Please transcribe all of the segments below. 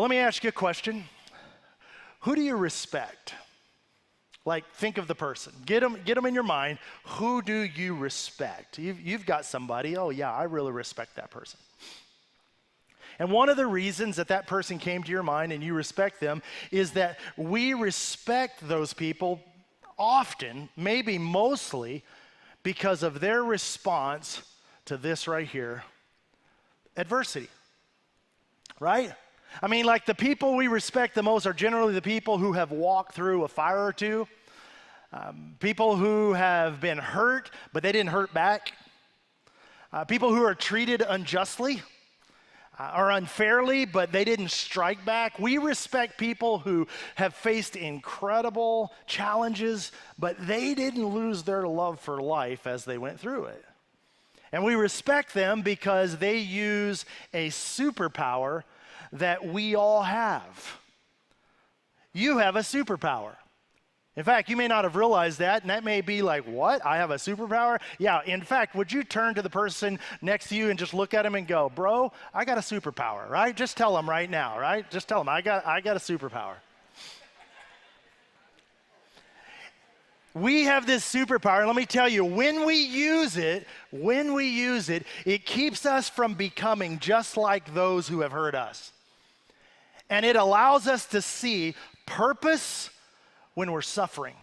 Well, let me ask you a question. Who do you respect? Like, think of the person. Get them in your mind. Who do you respect? You've got somebody, oh yeah, I really respect that person. And one of the reasons that person came to your mind and you respect them is that we respect those people often, maybe mostly, because of their response to this right here, adversity, right? I mean, like the people we respect the most are generally the people who have walked through a fire or two, people who have been hurt, but they didn't hurt back, people who are treated unjustly or unfairly, but they didn't strike back. We respect people who have faced incredible challenges, but they didn't lose their love for life as they went through it. And we respect them because they use a superpower that we all have. You have a superpower. In fact, you may not have realized that, and that may be like, what? I have a superpower? Yeah, in fact, would you turn to the person next to you and just look at him and go, bro, I got a superpower, right? Just tell him right now, right? Just tell him, I got a superpower. We have this superpower, and let me tell you, when we use it, it keeps us from becoming just like those who have hurt us. And it allows us to see purpose when we're suffering.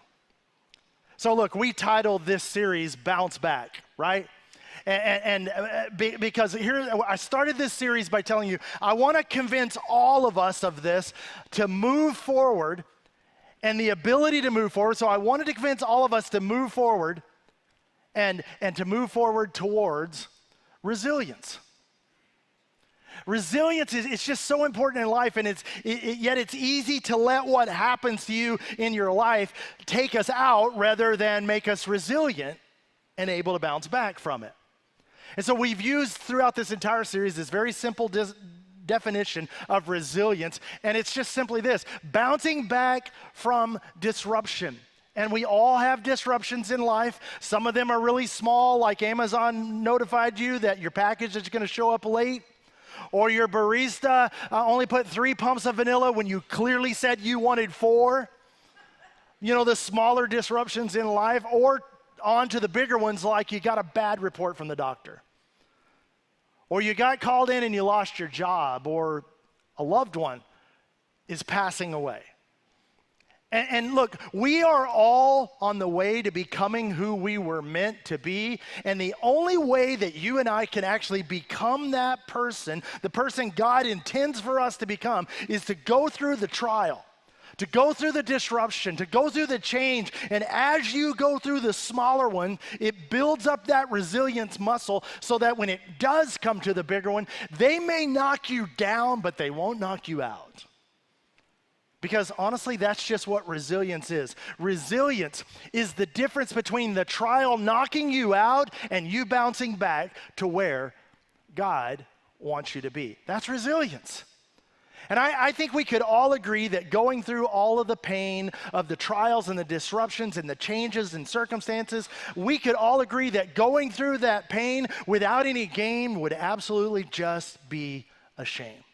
So look, we titled this series Bounce Back, right? Because here, I started this series by telling you, I want to convince all of us of this to move forward and the ability to move forward. So I wanted to convince all of us to move forward and to move forward towards resilience. Resilience it's just so important in life, and yet it's easy to let what happens to you in your life take us out rather than make us resilient and able to bounce back from it. And so we've used throughout this entire series this very simple definition of resilience, and it's just simply this: bouncing back from disruption. And we all have disruptions in life. Some of them are really small, like Amazon notified you that your package is going to show up late. Or your barista only put 3 pumps of vanilla when you clearly said you wanted 4. You know, the smaller disruptions in life, or on to the bigger ones like you got a bad report from the doctor. Or you got called in and you lost your job, or a loved one is passing away. And look, we are all on the way to becoming who we were meant to be, and the only way that you and I can actually become that person, the person God intends for us to become, is to go through the trial, to go through the disruption, to go through the change. And as you go through the smaller one, it builds up that resilience muscle so that when it does come to the bigger one, they may knock you down, but they won't knock you out. Because honestly, that's just what resilience is. Resilience is the difference between the trial knocking you out and you bouncing back to where God wants you to be. That's resilience. And I think we could all agree that going through all of the pain of the trials and the disruptions and the changes and circumstances, we could all agree that going through that pain without any gain would absolutely just be a shame.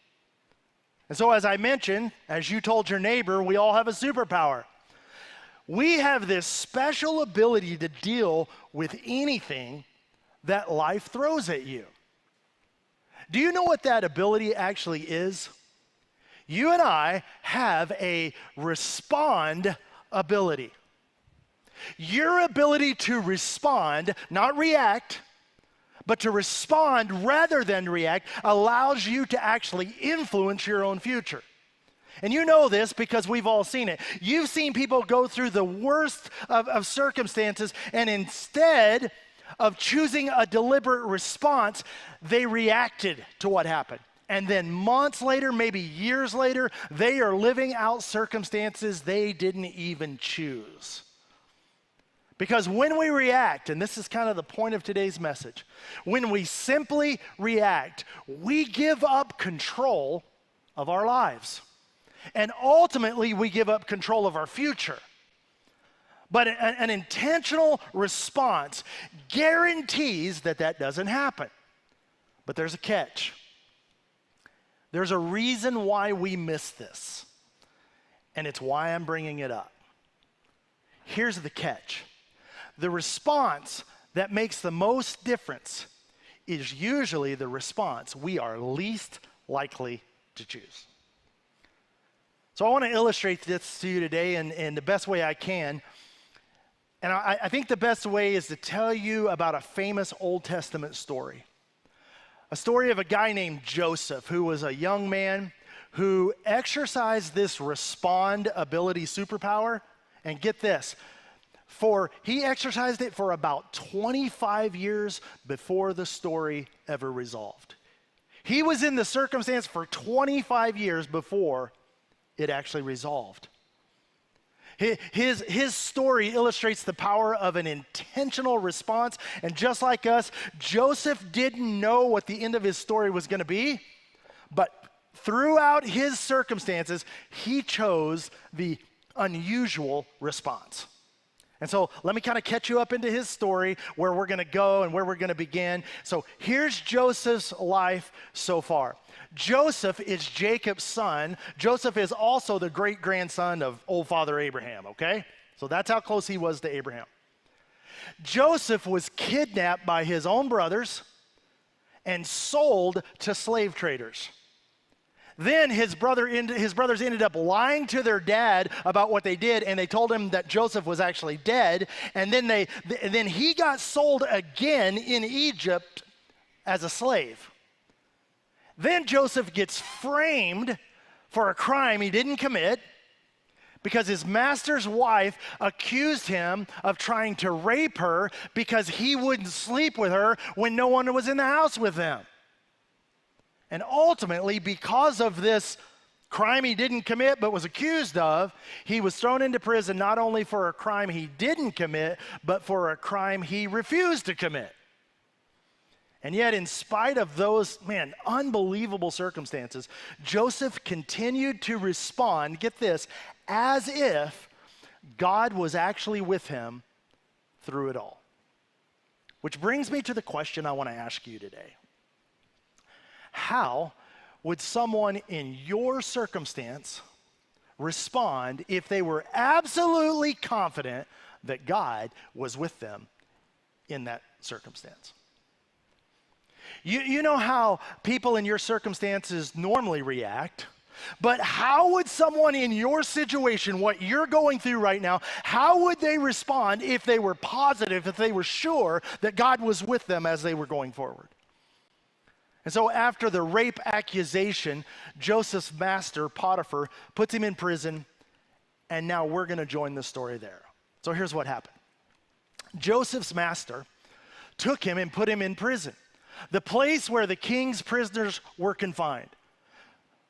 And so as I mentioned, as you told your neighbor, we all have a superpower. We have this special ability to deal with anything that life throws at you. Do you know what that ability actually is? You and I have a respond ability. Your ability to respond, not react, but to respond rather than react, allows you to actually influence your own future. And you know this because we've all seen it. You've seen people go through the worst of circumstances, and instead of choosing a deliberate response, they reacted to what happened. And then months later, maybe years later, they are living out circumstances they didn't even choose. Because when we react, and this is kind of the point of today's message, when we simply react, we give up control of our lives. And ultimately, we give up control of our future. But an intentional response guarantees that that doesn't happen. But there's a catch. There's a reason why we miss this, and it's why I'm bringing it up. Here's the catch. The response that makes the most difference is usually the response we are least likely to choose. So I want to illustrate this to you today in the best way I can. And I think the best way is to tell you about a famous Old Testament story. A story of a guy named Joseph, who was a young man who exercised this respond ability superpower. And get this, he exercised it for about 25 years before the story ever resolved. He was in the circumstance for 25 years before it actually resolved. His story illustrates the power of an intentional response. And just like us, Joseph didn't know what the end of his story was going to be, but throughout his circumstances, he chose the unusual response. And so let me kind of catch you up into his story, where we're going to go and where we're going to begin. So here's Joseph's life so far. Joseph is Jacob's son. Joseph is also the great-grandson of old father Abraham, okay? So that's how close he was to Abraham. Joseph was kidnapped by his own brothers and sold to slave traders. Then his brothers ended up lying to their dad about what they did, and they told him that Joseph was actually dead. And then he got sold again in Egypt as a slave. Then Joseph gets framed for a crime he didn't commit because his master's wife accused him of trying to rape her because he wouldn't sleep with her when no one was in the house with them. And ultimately, because of this crime he didn't commit but was accused of, he was thrown into prison not only for a crime he didn't commit, but for a crime he refused to commit. And yet, in spite of those, unbelievable circumstances, Joseph continued to respond, get this, as if God was actually with him through it all. Which brings me to the question I want to ask you today. How would someone in your circumstance respond if they were absolutely confident that God was with them in that circumstance? You know how people in your circumstances normally react, but how would someone in your situation, what you're going through right now, how would they respond if they were positive, if they were sure that God was with them as they were going forward? And so after the rape accusation, Joseph's master, Potiphar, puts him in prison, and now we're going to join the story there. So here's what happened. Joseph's master took him and put him in prison, the place where the king's prisoners were confined.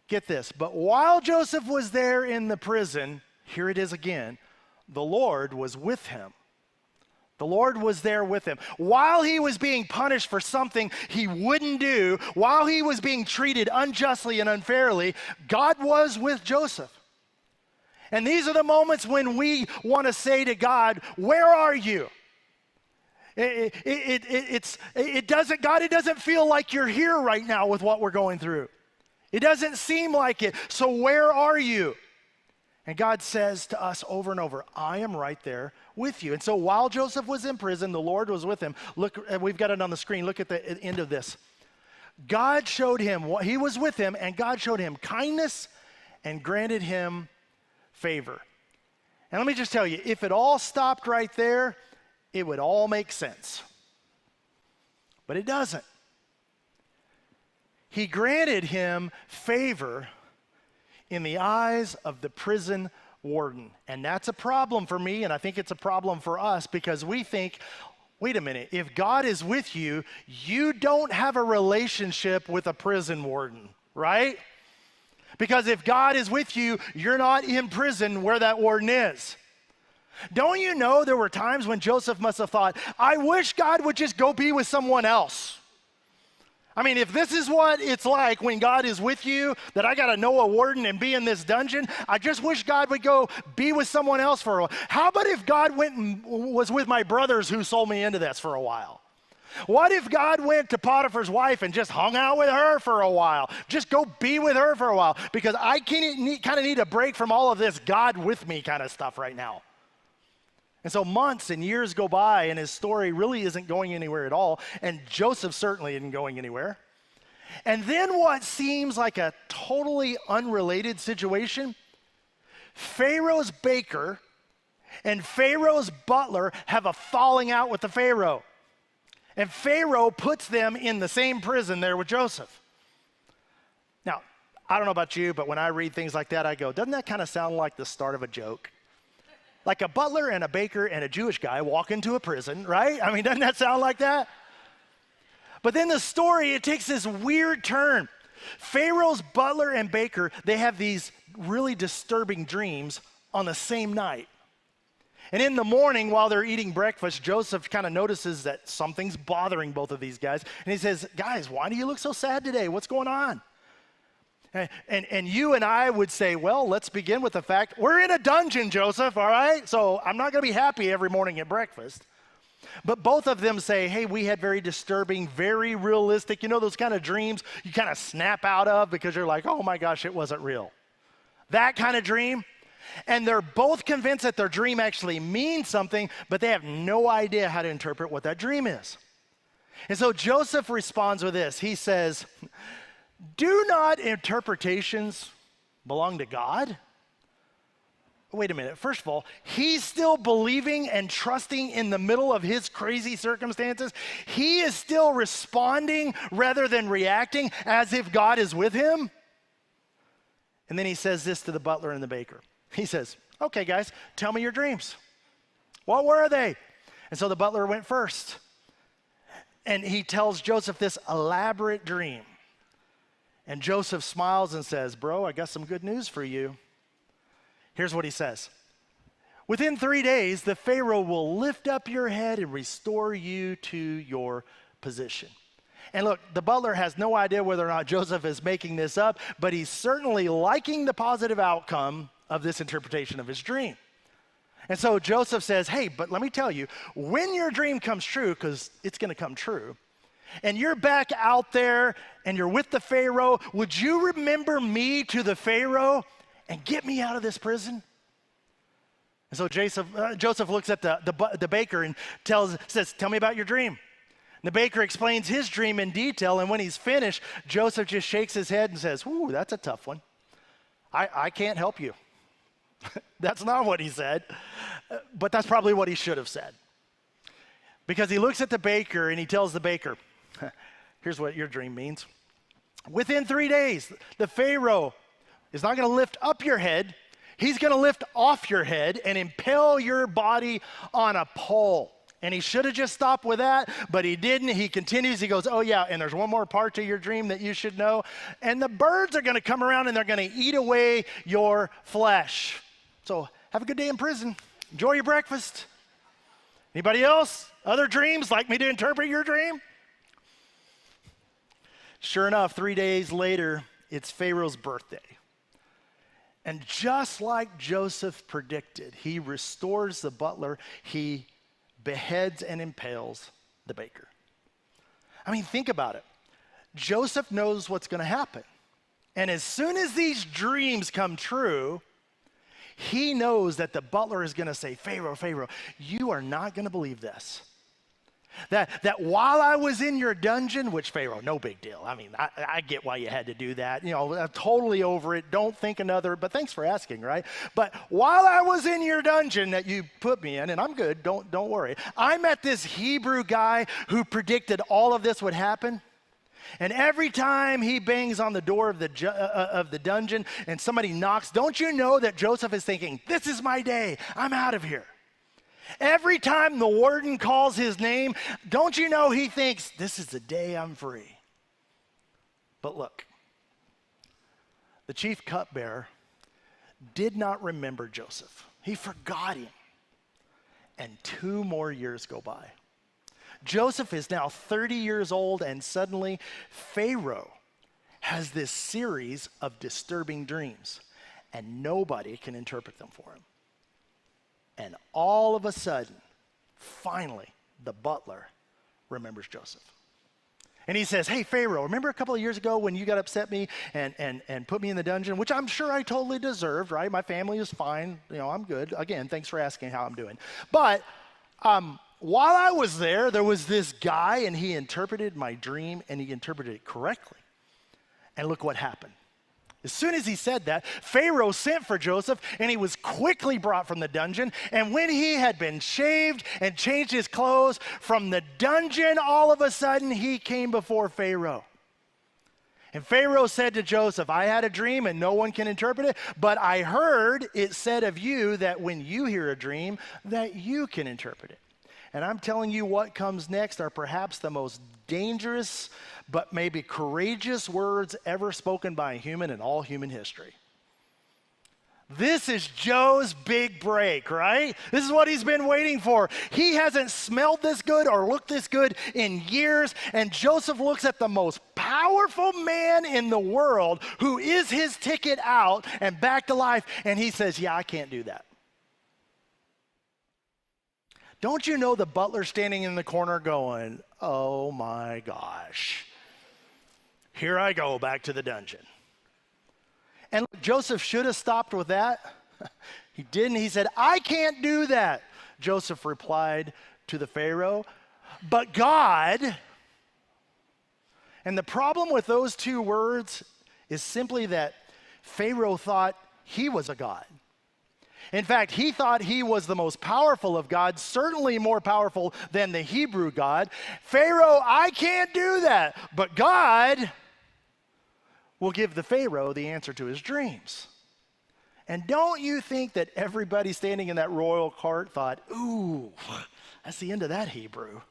Get this, but while Joseph was there in the prison, here it is again, the Lord was with him. The Lord was there with him. While he was being punished for something he wouldn't do, while he was being treated unjustly and unfairly, God was with Joseph. And these are the moments when we want to say to God, where are you? God, it doesn't feel like you're here right now with what we're going through. It doesn't seem like it. So where are you? And God says to us over and over, I am right there with you. And so while Joseph was in prison, the Lord was with him. Look, we've got it on the screen. Look at the end of this. God showed him, he was with him, and God showed him kindness and granted him favor. And let me just tell you, if it all stopped right there, it would all make sense. But it doesn't. He granted him favor in the eyes of the prison warden. And that's a problem for me, and I think it's a problem for us, because we think, wait a minute, if God is with you, you don't have a relationship with a prison warden, right? Because if God is with you, you're not in prison where that warden is. Don't you know there were times when Joseph must have thought, I wish God would just go be with someone else. I mean, if this is what it's like when God is with you, that I got to know a warden and be in this dungeon, I just wish God would go be with someone else for a while. How about if God went and was with my brothers who sold me into this for a while? What if God went to Potiphar's wife and just hung out with her for a while? Just go be with her for a while, because I kind of need a break from all of this God with me kind of stuff right now. And so months and years go by, and his story really isn't going anywhere at all, and Joseph certainly isn't going anywhere. And then what seems like a totally unrelated situation, Pharaoh's baker and Pharaoh's butler have a falling out with the Pharaoh. And Pharaoh puts them in the same prison there with Joseph. Now, I don't know about you, but when I read things like that, I go, doesn't that kind of sound like the start of a joke? Like a butler and a baker and a Jewish guy walk into a prison, right? I mean, doesn't that sound like that? But then the story, it takes this weird turn. Pharaoh's butler and baker, they have these really disturbing dreams on the same night. And in the morning, while they're eating breakfast, Joseph kind of notices that something's bothering both of these guys. And he says, guys, why do you look so sad today? What's going on? And you and I would say, well, let's begin with the fact we're in a dungeon, Joseph, all right? So I'm not going to be happy every morning at breakfast. But both of them say, hey, we had very disturbing, very realistic, you know, those kind of dreams you kind of snap out of because you're like, oh my gosh, it wasn't real. That kind of dream. And they're both convinced that their dream actually means something, but they have no idea how to interpret what that dream is. And so Joseph responds with this. He says, do not interpretations belong to God? Wait a minute. First of all, he's still believing and trusting in the middle of his crazy circumstances. He is still responding rather than reacting as if God is with him. And then he says this to the butler and the baker. He says, okay, guys, tell me your dreams. What were they? And so the butler went first. And he tells Joseph this elaborate dream. And Joseph smiles and says, bro, I got some good news for you. Here's what he says. Within 3 days, the Pharaoh will lift up your head and restore you to your position. And look, the butler has no idea whether or not Joseph is making this up, but he's certainly liking the positive outcome of this interpretation of his dream. And so Joseph says, hey, but let me tell you, when your dream comes true, because it's going to come true, and you're back out there and you're with the Pharaoh, would you remember me to the Pharaoh and get me out of this prison? And so Joseph looks at the baker and says, tell me about your dream. And the baker explains his dream in detail, and when he's finished, Joseph just shakes his head and says, ooh, that's a tough one. I can't help you. That's not what he said, but that's probably what he should have said. Because he looks at the baker and he tells the baker, here's what your dream means. Within 3 days, the Pharaoh is not going to lift up your head. He's going to lift off your head and impale your body on a pole. And he should have just stopped with that, but he didn't. He continues. He goes, oh, yeah, and there's one more part to your dream that you should know. And the birds are going to come around and they're going to eat away your flesh. So have a good day in prison. Enjoy your breakfast. Anybody else? Other dreams like me to interpret your dream? Sure enough, 3 days later, it's Pharaoh's birthday. And just like Joseph predicted, he restores the butler. He beheads and impales the baker. I mean, think about it. Joseph knows what's going to happen. And as soon as these dreams come true, he knows that the butler is going to say, Pharaoh, you are not going to believe this. That while I was in your dungeon, which Pharaoh, no big deal. I mean, I get why you had to do that. You know, I'm totally over it. Don't think another, but thanks for asking, right? But while I was in your dungeon that you put me in, and I'm good, don't worry. I met this Hebrew guy who predicted all of this would happen. And every time he bangs on the door of the dungeon and somebody knocks, don't you know that Joseph is thinking, this is my day. I'm out of here. Every time the warden calls his name, don't you know he thinks, this is the day I'm free. But look, the chief cupbearer did not remember Joseph. He forgot him. And 2 more years go by. Joseph is now 30 years old, and suddenly Pharaoh has this series of disturbing dreams, and nobody can interpret them for him. And all of a sudden, finally, the butler remembers Joseph. And he says, hey, Pharaoh, remember a couple of years ago when you got upset me and put me in the dungeon, which I'm sure I totally deserved, right? My family is fine. You know, I'm good. Again, thanks for asking how I'm doing. But while I was there was this guy, and he interpreted my dream, and he interpreted it correctly. And look what happened. As soon as he said that, Pharaoh sent for Joseph, and he was quickly brought from the dungeon. And when he had been shaved and changed his clothes from the dungeon, all of a sudden he came before Pharaoh. And Pharaoh said to Joseph, I had a dream and no one can interpret it, but I heard it said of you that when you hear a dream, that you can interpret it. And I'm telling you, what comes next are perhaps the most dangerous, but maybe courageous words ever spoken by a human in all human history. This is Joe's big break, right? This is what he's been waiting for. He hasn't smelled this good or looked this good in years, and Joseph looks at the most powerful man in the world who is his ticket out and back to life, and he says, yeah, I can't do that. Don't you know the butler standing in the corner going, oh my gosh, here I go back to the dungeon. And look, Joseph should have stopped with that. He didn't. He said, I can't do that. Joseph replied to the Pharaoh, but God. And the problem with those two words is simply that Pharaoh thought he was a god. In fact, he thought he was the most powerful of gods, certainly more powerful than the Hebrew God. Pharaoh, I can't do that. But God will give the Pharaoh the answer to his dreams. And don't you think that everybody standing in that royal cart thought, ooh, that's the end of that Hebrew.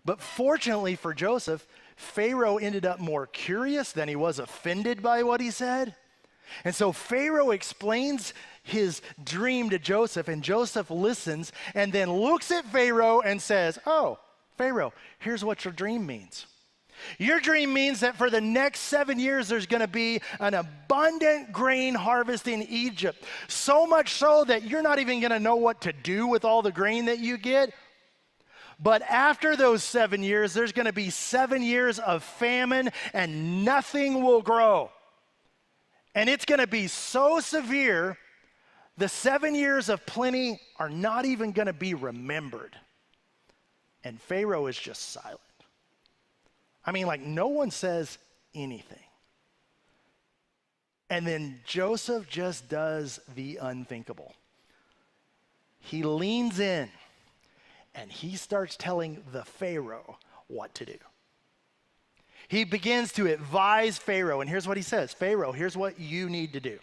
But fortunately for Joseph, Pharaoh ended up more curious than he was offended by what he said. And so Pharaoh explains his dream to Joseph, and Joseph listens and then looks at Pharaoh and says, oh, Pharaoh, here's what your dream means. Your dream means that for the next 7 years, there's going to be an abundant grain harvest in Egypt. So much so that you're not even going to know what to do with all the grain that you get. But after those 7 years, there's going to be 7 years of famine and nothing will grow. And it's going to be so severe, the 7 years of plenty are not even going to be remembered. And Pharaoh is just silent. I mean, like, no one says anything. And then Joseph just does the unthinkable. He leans in and he starts telling the Pharaoh what to do. He begins to advise Pharaoh, and here's what he says. Pharaoh, here's what you need to do.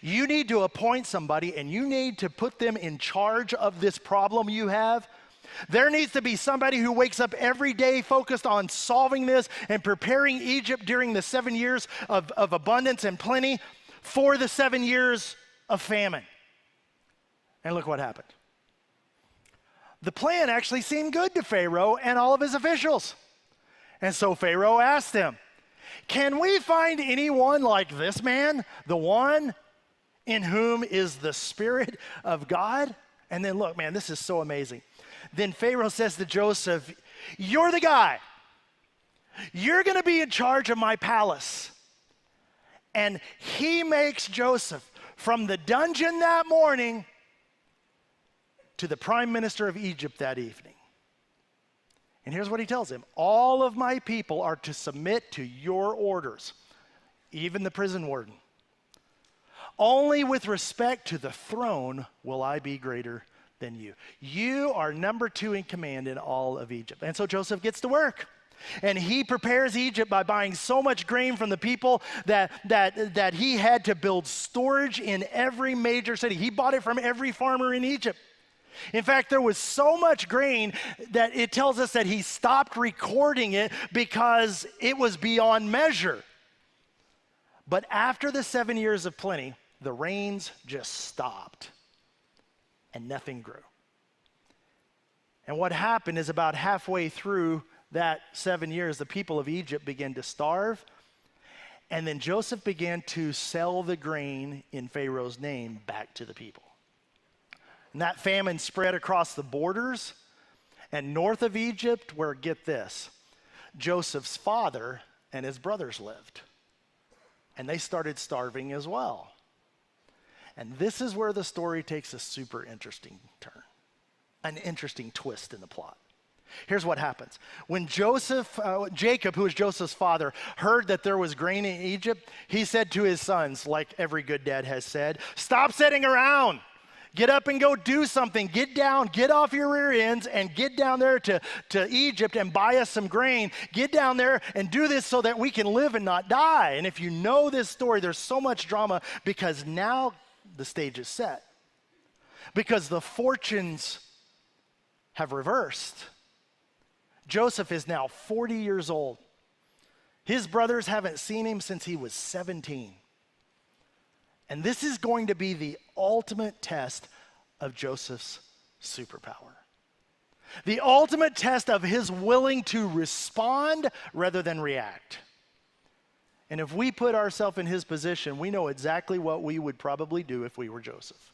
You need to appoint somebody, and you need to put them in charge of this problem you have. There needs to be somebody who wakes up every day focused on solving this and preparing Egypt during the 7 years of abundance and plenty for the 7 years of famine. And look what happened. The plan actually seemed good to Pharaoh and all of his officials. And so Pharaoh asked them, can we find anyone like this man, the one in whom is the Spirit of God? And then look, man, this is so amazing. Then Pharaoh says to Joseph, you're the guy. You're going to be in charge of my palace. And he makes Joseph from the dungeon that morning to the prime minister of Egypt that evening. And here's what he tells him. All of my people are to submit to your orders, even the prison warden. Only with respect to the throne will I be greater than you. You are number 2 in command in all of Egypt. And so Joseph gets to work. And he prepares Egypt by buying so much grain from the people that he had to build storage in every major city. He bought it from every farmer in Egypt. In fact, there was so much grain that it tells us that he stopped recording it because it was beyond measure. But after the 7 years of plenty, the rains just stopped and nothing grew. And what happened is about halfway through that 7 years, the people of Egypt began to starve. And then Joseph began to sell the grain in Pharaoh's name back to the people. And that famine spread across the borders. And north of Egypt, where, get this, Joseph's father and his brothers lived. And they started starving as well. And this is where the story takes a super interesting turn, an interesting twist in the plot. Here's what happens. When Jacob, who was Joseph's father, heard that there was grain in Egypt, he said to his sons, like every good dad has said, "Stop sitting around. Get up and go do something. Get down, get off your rear ends and get down there to Egypt and buy us some grain. Get down there and do this so that we can live and not die." And if you know this story, there's so much drama because now the stage is set. Because the fortunes have reversed. Joseph is now 40 years old. His brothers haven't seen him since he was 17. And this is going to be the ultimate test of Joseph's superpower. The ultimate test of his willing to respond rather than react. And if we put ourselves in his position, we know exactly what we would probably do if we were Joseph.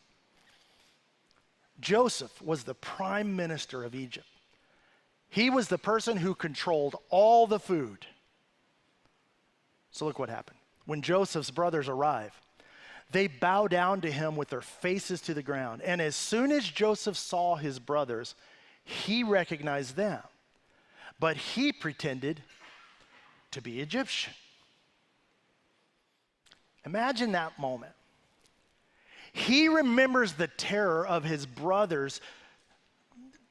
Joseph was the prime minister of Egypt. He was the person who controlled all the food. So look what happened. When Joseph's brothers arrive, they bow down to him with their faces to the ground. And as soon as Joseph saw his brothers, he recognized them. But he pretended to be Egyptian. Imagine that moment. He remembers the terror of his brothers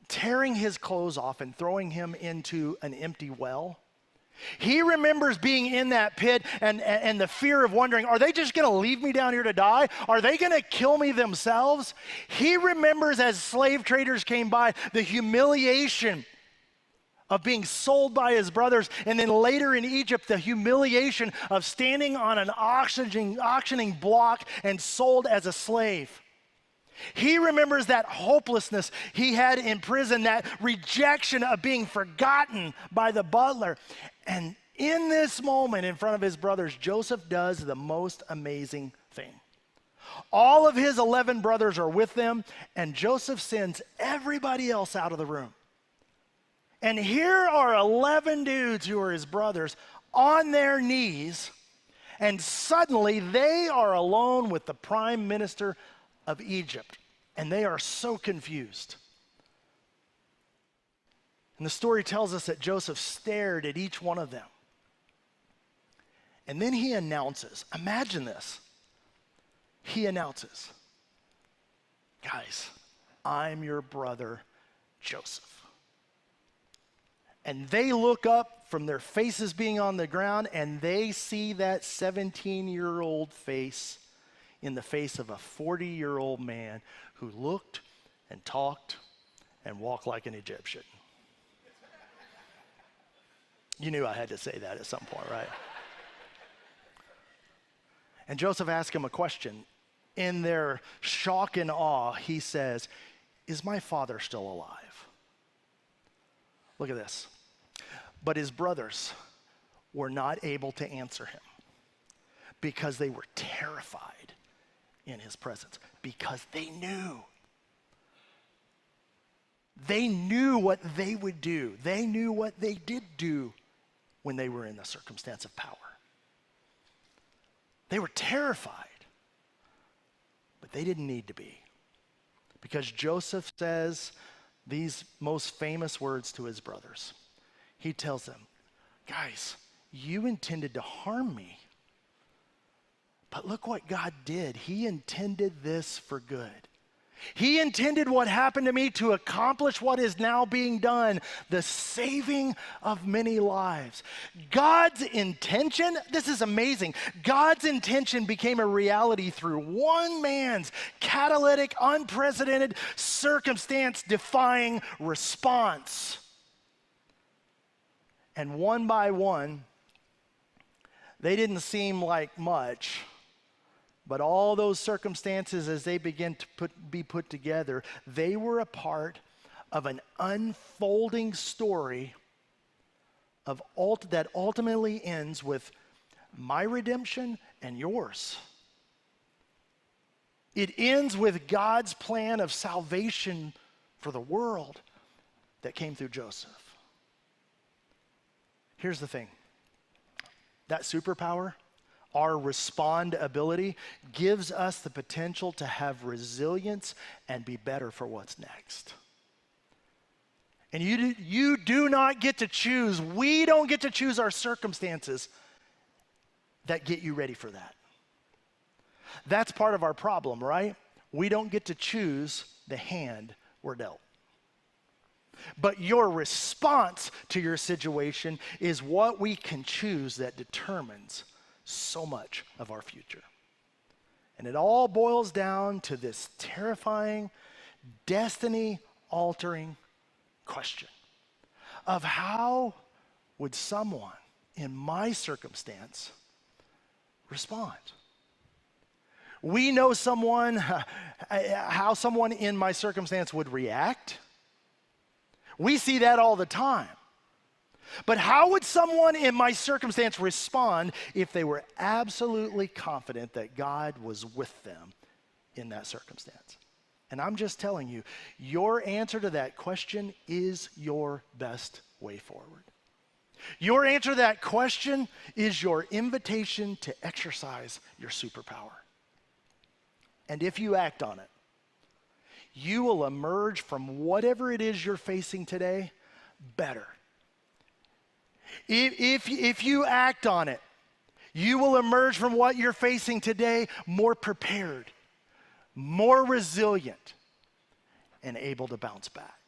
tearing his clothes off and throwing him into an empty well. He remembers being in that pit and the fear of wondering, are they just going to leave me down here to die? Are they going to kill me themselves? He remembers as slave traders came by the humiliation of being sold by his brothers, and then later in Egypt, the humiliation of standing on an auctioning block and sold as a slave. He remembers that hopelessness he had in prison, that rejection of being forgotten by the butler. And in this moment in front of his brothers, Joseph does the most amazing thing. All of his 11 brothers are with them, and Joseph sends everybody else out of the room. And here are 11 dudes who are his brothers on their knees, and suddenly they are alone with the prime minister of Egypt, and they are so confused. And the story tells us that Joseph stared at each one of them. And then he announces, imagine this. He announces, "Guys, I'm your brother Joseph." And they look up from their faces being on the ground, and they see that 17-year-old face in the face of a 40-year-old man who looked and talked and walked like an Egyptian. You knew I had to say that at some point, right? And Joseph asked him a question. In their shock and awe, he says, "Is my father still alive?" Look at this. But his brothers were not able to answer him because they were terrified in his presence, because they knew. They knew what they would do. They knew what they did do when they were in the circumstance of power. They were terrified, but they didn't need to be, because Joseph says these most famous words to his brothers. He tells them, "Guys, you intended to harm me. But look what God did. He intended this for good. He intended what happened to me to accomplish what is now being done, the saving of many lives." God's intention, this is amazing. God's intention became a reality through one man's catalytic, unprecedented, circumstance-defying response. And one by one, they didn't seem like much, but all those circumstances, as they begin to be put together, they were a part of an unfolding story that ultimately ends with my redemption and yours. It ends with God's plan of salvation for the world. that came through Joseph. Here's the thing. That superpower, our respond ability, gives us the potential to have resilience and be better for what's next. And you do not get to choose. We don't get to choose our circumstances that get you ready for that. That's part of our problem, right? We don't get to choose the hand we're dealt. But your response to your situation is what we can choose that determines so much of our future. And it all boils down to this terrifying, destiny-altering question of how would someone in my circumstance respond? We know how someone in my circumstance would react. We see that all the time. But how would someone in my circumstance respond if they were absolutely confident that God was with them in that circumstance? And I'm just telling you, your answer to that question is your best way forward. Your answer to that question is your invitation to exercise your superpower. And if you act on it, you will emerge from whatever it is you're facing today better. If you act on it, you will emerge from what you're facing today more prepared, more resilient, and able to bounce back.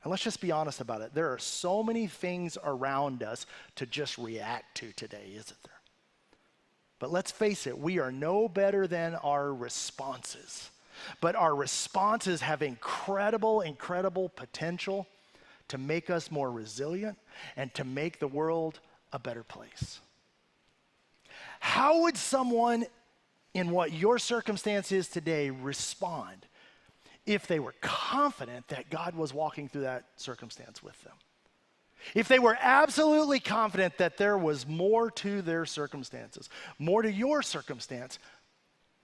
And let's just be honest about it. There are so many things around us to just react to today, isn't there? But let's face it, we are no better than our responses. But our responses have incredible, incredible potential to make us more resilient and to make the world a better place. How would someone in what your circumstance is today respond if they were confident that God was walking through that circumstance with them? If they were absolutely confident that there was more to their circumstances, more to your circumstance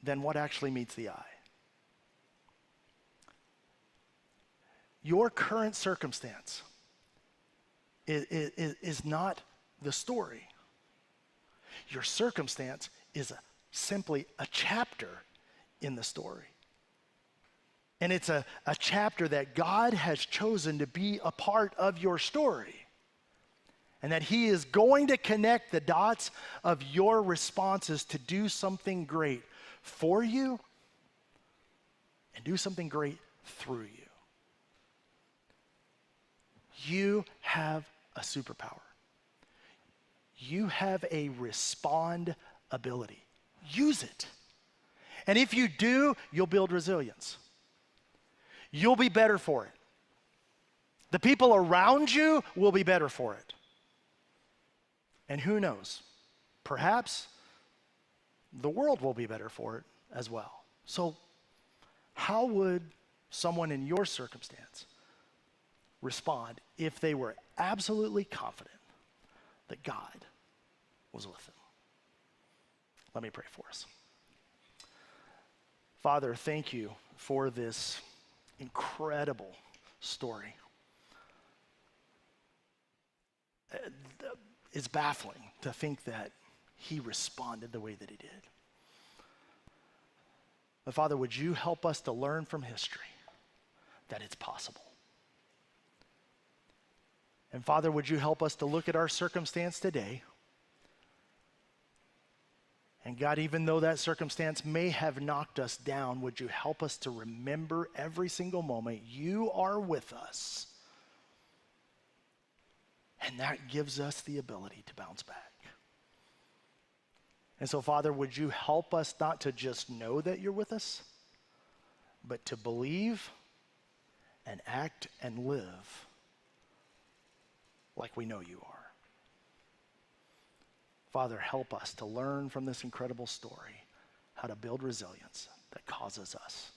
than what actually meets the eye. Your current circumstance is not the story. Your circumstance is simply a chapter in the story. And it's a chapter that God has chosen to be a part of your story. And that He is going to connect the dots of your responses to do something great for you and do something great through you. You have a superpower. You have a respond ability. Use it. And if you do, you'll build resilience. You'll be better for it. The people around you will be better for it. And who knows, perhaps the world will be better for it as well. So how would someone in your circumstance respond if they were absolutely confident that God was with them? Let me pray for us. Father, thank you for this incredible story. It's baffling to think that he responded the way that he did. But Father, would you help us to learn from history that it's possible? And Father, would you help us to look at our circumstance today? And God, even though that circumstance may have knocked us down, would you help us to remember every single moment you are with us? And that gives us the ability to bounce back. And so, Father, would you help us not to just know that you're with us, but to believe and act and live like we know you are. Father, help us to learn from this incredible story how to build resilience that causes us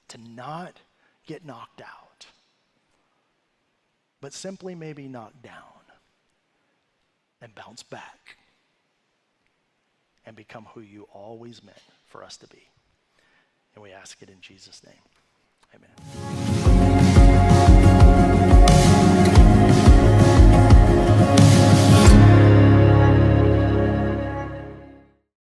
to not get knocked out, but simply maybe knocked down and bounce back and become who you always meant for us to be. And we ask it in Jesus' name. Amen.